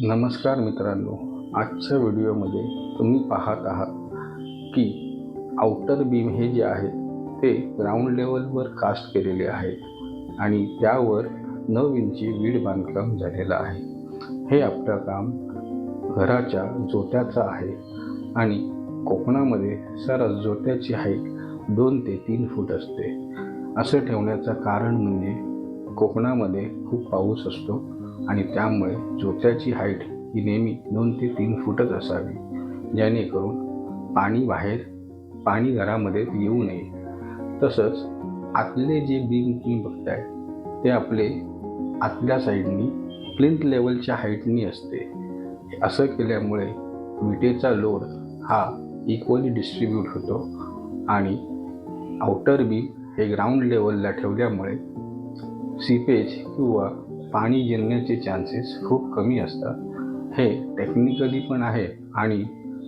नमस्कार मित्रांनो, आजच्या व्हिडिओमध्ये तुम्ही पाहत आहात की आउटर बीम हे जे आहे ते ग्राउंड लेवलवर कास्ट केलेले आहे आणि त्यावर 9 इंची वीट बांधकाम झालेलं आहे। हे आपलं काम घराच्या जोत्याचं आहे आणि कोकणामध्ये सरस जोत्याची हाईट 2 ते 3 फूट असते। असं ठेवण्याचं कारण म्हणजे कोकणामध्ये खूप पाऊस असतो आणि त्यामुळे जोत्याची हाईट ही नेहमी 2 ते 3 फूटच असावी, जेणेकरून पाणी घरामध्ये येऊ नये। तसंच आतले जे बीम तुम्ही बघताय ते आपले आतल्या साईडनी प्लिंथ लेवलच्या हाईटनी असते। असं केल्यामुळे विटेचा लोड हा इक्वली डिस्ट्रीब्यूट होतो आणि आउटर बीम हे ग्राउंड लेवलला ठेवल्यामुळे सीपेज किंवा पाणी जिरण्याचे चान्सेस खूप कमी असतात। हे टेक्निकली पण आहे आणि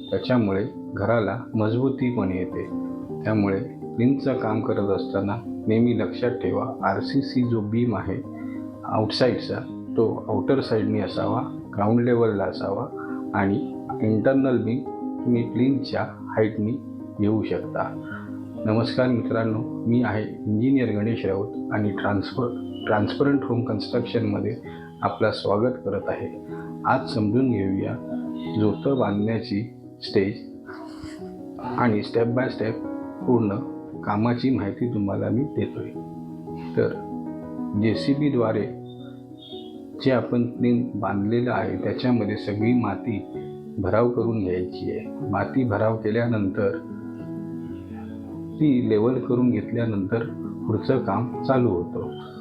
त्याच्यामुळे घराला मजबूती पण येते। त्यामुळे प्लिंथचं काम करत असताना नेहमी लक्षात ठेवा, RCC जो बीम आहे आउटसाईडचा तो आउटर साईडनी असावा, ग्राउंड लेवलला असावा आणि इंटरनल बीम तुम्ही प्लिंथच्या हाईटनी घेऊ शकता। नमस्कार मित्रांनो, मी आहे इंजिनियर गणेश राऊत आणि ट्रान्सपरंट होम कन्स्ट्रक्शनमध्ये आपलं स्वागत करत आहे। आज समजून घेऊया जोतं बांधण्याची स्टेज आणि स्टेप बाय स्टेप पूर्ण कामाची माहिती तुम्हाला मी देतोय। तर JCB द्वारे जे आपण प्लिंथ बांधलेलं आहे त्याच्यामध्ये सगळी माती भराव करून घ्यायची आहे। माती भराव केल्यानंतर ती लेवल करून घेतल्यानंतर पुढचं काम चालू होतं।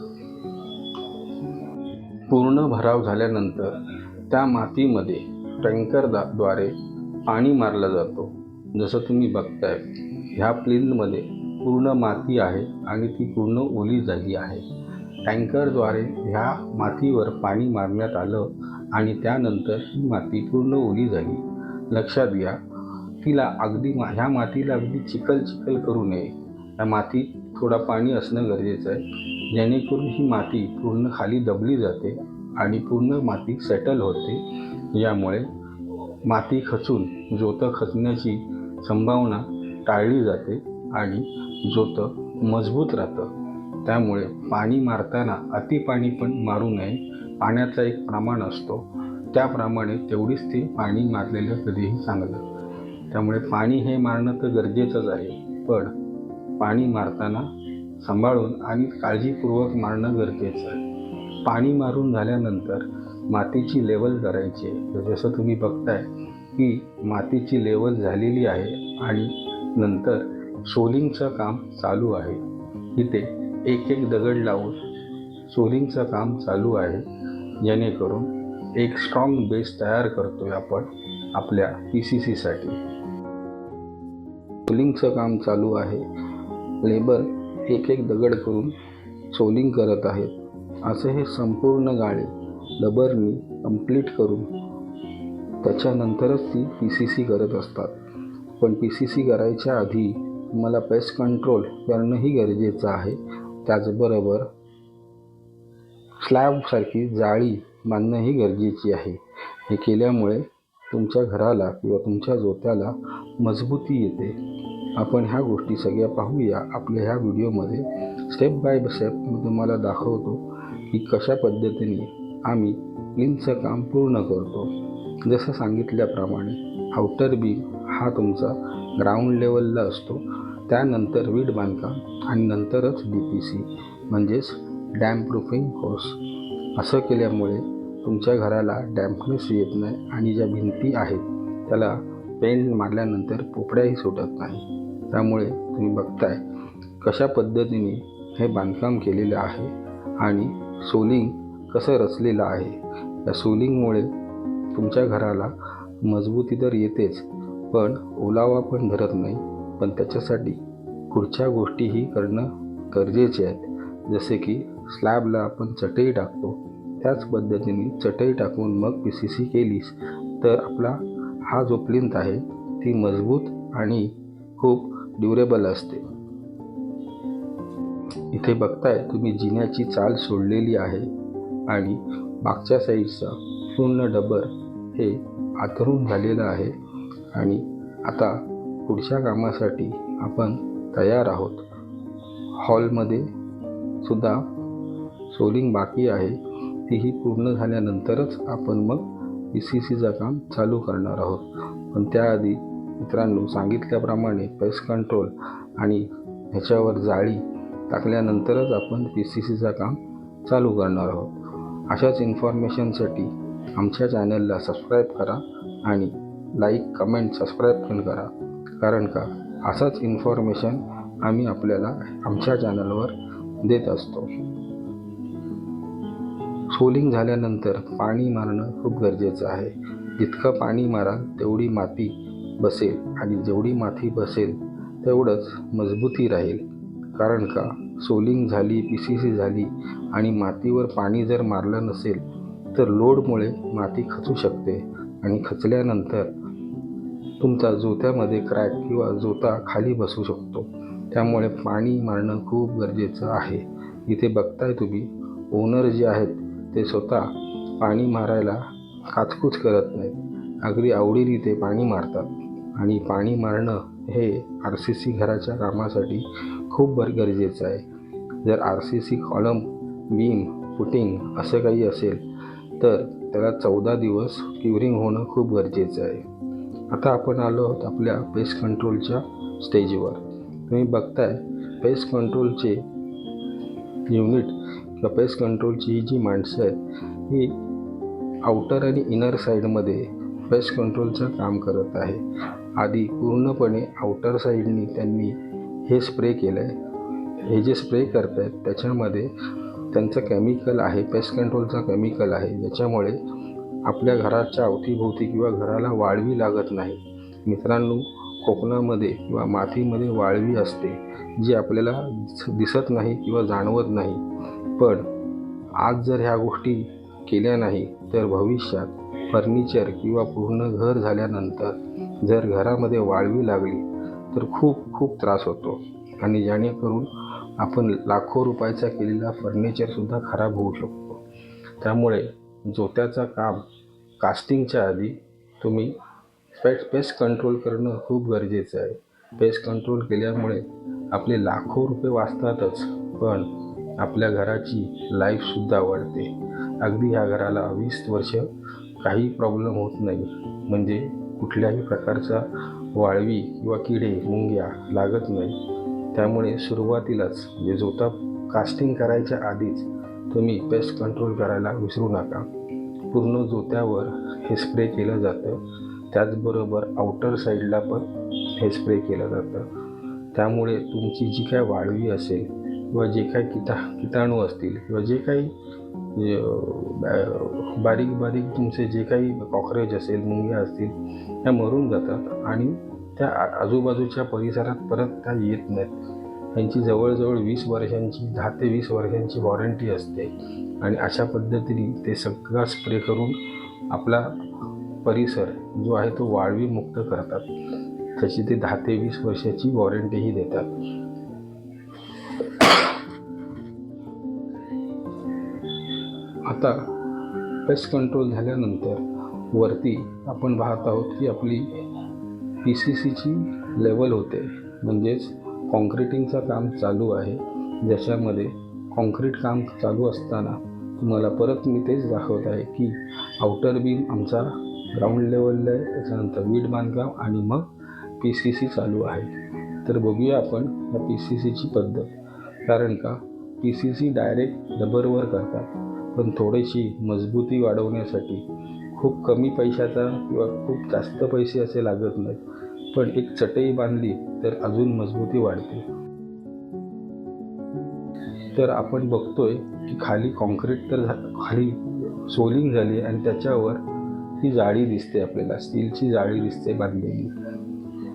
पूर्ण भराव झाल्यानंतर त्या मातीमध्ये टँकरद्वारे पाणी मारलं जातो। जसं तुम्ही बघताय ह्या प्लिंथमध्ये पूर्ण माती आहे आणि ती पूर्ण ओली झाली आहे। टँकरद्वारे ह्या मातीवर पाणी मारण्यात आलं आणि त्यानंतर ही माती पूर्ण ओली झाली। लक्षात घ्या, ह्या मातीला अगदी चिखल करू नये। या मातीत थोडा पाणी असणं गरजेचं आहे, जेणेकरून ही माती पूर्ण खाली दबली जाते आणि पूर्ण माती सेटल होते। यामुळे माती खचून जोतं खचण्याची संभावना टाळली जाते आणि जोतं मजबूत राहतं। त्यामुळे पाणी मारताना अति पाणी पण मारू नये। पाण्याचा एक प्रमाण असतो, त्याप्रमाणे तेवढीच ते पाणी मारलेलं कधीही चांगलं। त्यामुळे पाणी हे मारणं तर गरजेचंच आहे, पण पाणी मारताना सांभाळून आणि काळजीपूर्वक मारणं गरजेचं आहे। पाणी मारून झाल्यानंतर मातीची लेवल करायची आहे। जसं तुम्ही बघताय की मातीची लेवल झालेली आहे आणि नंतर सोलिंगचं काम चालू आहे। इथे एक दगड लावून सोलिंगचं काम चालू आहे, जेणेकरून एक स्ट्रॉंग बेस तयार करतोय आपण आपल्या PCC साठी। सोलिंगचं काम चालू आहे। लेबर एक दगड करून सोलिंग करत आहेत। असं हे संपूर्ण गाळे रबरनी कंप्लीट करून त्याच्यानंतरच ती PCC करत असतात। पण PCC करायच्या आधी तुम्हाला पेस्ट कंट्रोल करणंही गरजेचं आहे। त्याचबरोबर स्लॅबसारखी जाळी बांधणंही गरजेची आहे। हे केल्यामुळे तुमच्या घराला किंवा तुमच्या जोत्याला मजबूती येते। आपण ह्या गोष्टी सगळ्या पाहूया आपल्या ह्या व्हिडिओमध्ये। स्टेप बाय स्टेप मी तुम्हाला दाखवतो की कशा पद्धतीने आम्ही प्लिंथचं काम पूर्ण करतो। जसं सांगितल्याप्रमाणे आउटर बीम हा तुमचा ग्राउंड लेवलला असतो, त्यानंतर वीट बांधकाम आणि नंतरच DPC म्हणजेच डॅम्प प्रूफिंग कोर्स। असं केल्यामुळे तुमच्या घराला डॅम्पनेस येत नाही आणि ज्या भिंती आहेत त्याला पेंट मारल्यानंतर पोपड्याही सुटत नाही। त्यामुळे तुम्ही बघताय कशा पद्धतीने हे बांधकाम केलेलं आहे आणि सोलिंग कसं रचलेलं आहे। या सोलिंगमुळे तुमच्या घराला मजबूती तर येतेच, पण ओलावा पण धरत नाही। पण त्याच्यासाठी पुढच्या गोष्टीही करणं गरजेचे आहेत। जसे की स्लॅबला आपण चटई टाकतो, त्याच पद्धतीने चटई टाकून मग PCC केलीस तर आपला हा जो प्लिंथ आहे ती मजबूत आणि खूप ड्युरेबल असते। इथे बघताय तुम्ही जिन्याची चाल सोडलेली आहे आणि मागच्या साईडचा पूर्ण डबर हे आथरून झालेलं आहे आणि आता पुढच्या कामासाठी आपण तयार आहोत. हॉलमध्ये सुद्धा सोलिंग बाकी आहे, तीही पूर्ण झाल्यानंतरच आपण मग PCCचं काम चालू करणार आहोत. पण त्याआधी मित्रांनो, सांगितल्याप्रमाणे पेस्ट कंट्रोल आणि ह्याच्यावर जाळी टाकल्यानंतरच आपण PCCचं काम चालू करणार आहोत. अशाच इन्फॉर्मेशनसाठी आमच्या चॅनलला सबस्क्राईब करा आणि लाईक, कमेंट, सबस्क्राईब पण करा. कारण का असाच इन्फॉर्मेशन आम्ही आपल्याला आमच्या चॅनलवर देत असतो. सोलिंग झाल्यानंतर पाणी मारणं खूप गरजेचं आहे. जितकं पाणी माराल तेवढी माती बसेल आणि जेवढी माती बसेल तेवढंच मजबूती राहील. कारण का सोलिंग झाली, PCC झाली आणि मातीवर पाणी जर मारलं नसेल तर लोडमुळे माती खचू शकते आणि खचल्यानंतर तुमचा जोत्यामध्ये क्रॅक किंवा जोता खाली बसू शकतो. त्यामुळे पाणी मारणं खूप गरजेचं आहे. इथे बघताय तुम्ही, ओनर जे आहेत ते स्वतः पाणी मारायला काचकूच करत नाहीत, अगदी आवडीने ते पाणी मारतात. आणि पाणी मारणं हे RCC घराच्या कामासाठी खूप गरजेचं आहे. जर RCC कॉलम, बीम, फुटिंग असं काही असेल तर त्याला 14 दिवस क्युरिंग होणं खूप गरजेचं आहे. आता आपण आलो आहोत आपल्या पेस्ट कंट्रोलच्या स्टेजवर. तुम्ही बघताय पेस्ट कंट्रोलचे युनिट किंवा पेस्ट कंट्रोलची ही जी माणसं आहेत ही आउटर आणि इनर साईडमध्ये पेस्ट कंट्रोलचं काम करत आहे. आधी पूर्णपणे आउटर साईडनी त्यांनी हे स्प्रे केलं आहे. हे जे स्प्रे करत आहेत त्याच्यामध्ये त्यांचं केमिकल आहे, पेस्ट कंट्रोलचं केमिकल आहे, ज्याच्यामुळे आपल्या घराच्या अवतीभोवती किंवा घराला वाळवी लागत नाही. मित्रांनो, कोकणामध्ये किंवा मातीमध्ये वाळवी असते जी आपल्याला दिसत नाही किंवा जाणवत नाही. पण आज जर ह्या गोष्टी केल्या नाही तर भविष्यात फर्निचर किंवा पूर्ण घर झाल्यानंतर जर घरामध्ये वाळवी लागली तर खूप खूप त्रास होतो आणि जेणेकरून आपण लाखो रुपयाचा केलेला फर्निचरसुद्धा खराब होऊ शकतो. त्यामुळे जोत्याचं काम कास्टिंगच्या आधी तुम्ही पेस्ट कंट्रोल करणं खूप गरजेचं आहे. पेस्ट कंट्रोल केल्यामुळे आपले लाखो रुपये वाचतातच, पण आपल्या घराची लाईफसुद्धा वाढते. अगदी ह्या घराला 20 वर्ष काही प्रॉब्लेम होत नाही, म्हणजे कुठल्याही प्रकारचा वाळवी किंवा किडे, मुंग्या लागत नाही. त्यामुळे सुरुवातीलाच म्हणजे जोता कास्टिंग करायच्या आधीच तुम्ही पेस्ट कंट्रोल करायला विसरू नका. पूर्ण जोत्यावर हे स्प्रे केलं जातं, त्याचबरोबर आउटर साईडला पण हे स्प्रे केलं जातं. त्यामुळे तुमची जी काय वाळवी असेल किंवा जे काही किटाणू असतील किंवा जे काही बारीक बारीक तुमचे जे काही कॉकरोच असेल, मुंग्या असतील, त्या मरून जातात आणि त्या आजूबाजूच्या परिसरात परत त्या येत नाहीत. त्यांची जवळजवळ 20 वर्षांची 10 ते 20 वर्षांची वॉरंटी असते आणि अशा पद्धतीने ते सगळा स्प्रे करून आपला परिसर जो आहे तो वाळवी मुक्त करतात. त्याची ते 10 ते 20 वर्षाची वॉरंटीही देतात. आता पेस्ट कंट्रोल झाल्यानंतर वरती आपण पाहत आहोत की आपली PCCची लेवल होते, म्हणजेच कॉन्क्रिटिंगचं काम चालू आहे. ज्याच्यामध्ये कॉन्क्रीट काम चालू असताना तुम्हाला परत मी तेच दाखवत आहे की आउटर बीम आमचा ग्राउंड लेवलला आहे, त्याच्यानंतर वीट बांधकाम आणि मग PCC चालू आहे. तर बघूया आपण या PCCची पद्धत. कारण का PCC डायरेक्ट डबरवर करतात, पण थोडीशी मजबूती वाढवण्यासाठी खूप कमी पैशाचा किंवा खूप जास्त पैसे असे लागत नाहीत, पण एक चटई बांधली तर अजून मजबूती वाढते. तर आपण बघतोय की खाली कॉन्क्रीट तर खाली सोलिंग झाली आणि त्याच्यावर ही जाळी दिसते, आपल्याला स्टीलची जाळी दिसते बांधलेली.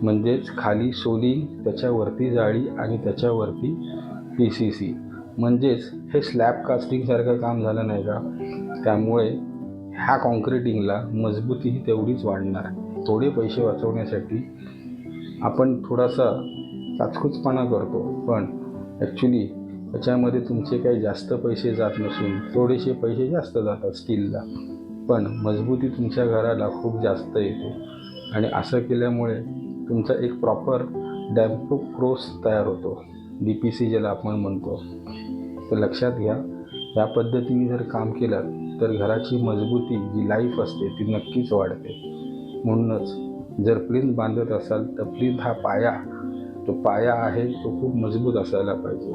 म्हणजेच खाली सोलिंग, त्याच्यावरती जाळी आणि त्याच्यावरती PCC. म्हणजेच हे स्लॅब कास्टिंगसारखं काम झालं नाही का. त्यामुळे ह्या कॉन्क्रिटिंगला मजबूतीही तेवढीच वाढणार. थोडे पैसे वाचवण्यासाठी आपण थोडासा काचकूचपणा करतो, पण ॲक्च्युली त्याच्यामध्ये तुमचे काही जास्त पैसे जात नसून थोडेसे पैसे जास्त जातात स्टीलला. पण मजबूती तुमच्या घराला खूप जास्त येते आणि असं केल्यामुळे तुमचा एक प्रॉपर डॅम्पप्रूफ क्रोस तयार होतो, DPC ज्याला आपण म्हणतो. तर लक्षात घ्या, या पद्धतीने जर काम केलं तर घराची मजबूती जी लाईफ असते ती नक्कीच वाढते. म्हणूनच जर प्लिंथ बांधत असाल तर प्लिंथ हा पाया आहे तो खूप मजबूत असायला पाहिजे.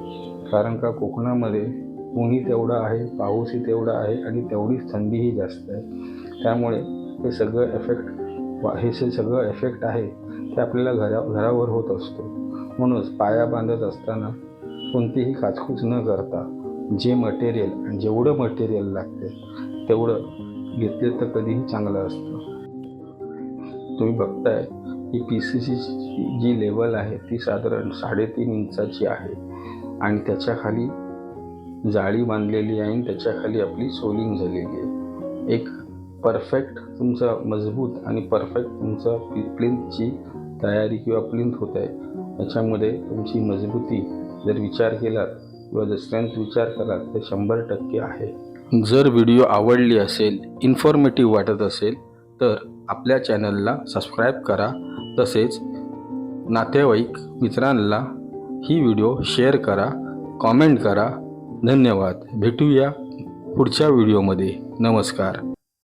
कारण का कोकणामध्ये ऊनही तेवढं आहे, पाऊसही तेवढा आहे आणि तेवढीच थंडीही जास्त आहे. त्यामुळे हे सगळं एफेक्ट आहे ते आपल्याला घरावर होत असतो. म्हणूनच पाया बांधत असताना कोणतीही काचकूच न करता जे मटेरियल आणि जेवढं मटेरियल लागते तेवढं घेतले तर कधीही चांगलं असतं. तुम्ही बघताय की PCC जी लेवल आहे ती साधारण 3.5 इंचाची आहे आणि त्याच्या खाली जाळी बांधलेली आहे आणि त्याच्या खाली आपली सोलिंग झालेली आहे. एक परफेक्ट तुमचं मजबूत आणि परफेक्ट तुमचं प्लिंथची तयारी किंवा प्लिंथ होत आहे. याच्यामध्ये तुमची मजबूती जर विचार केलात किंवा जर स्ट्रेंथ विचार केलात तर 100% आहे. जर व्हिडिओ आवडली असेल, इन्फॉर्मेटिव्ह वाटत असेल तर आपल्या चॅनलला सबस्क्राईब करा. तसेच नातेवाईक मित्रांना ही व्हिडिओ शेअर करा, कॉमेंट करा. धन्यवाद. भेटूया पुढच्या व्हिडिओमध्ये. नमस्कार.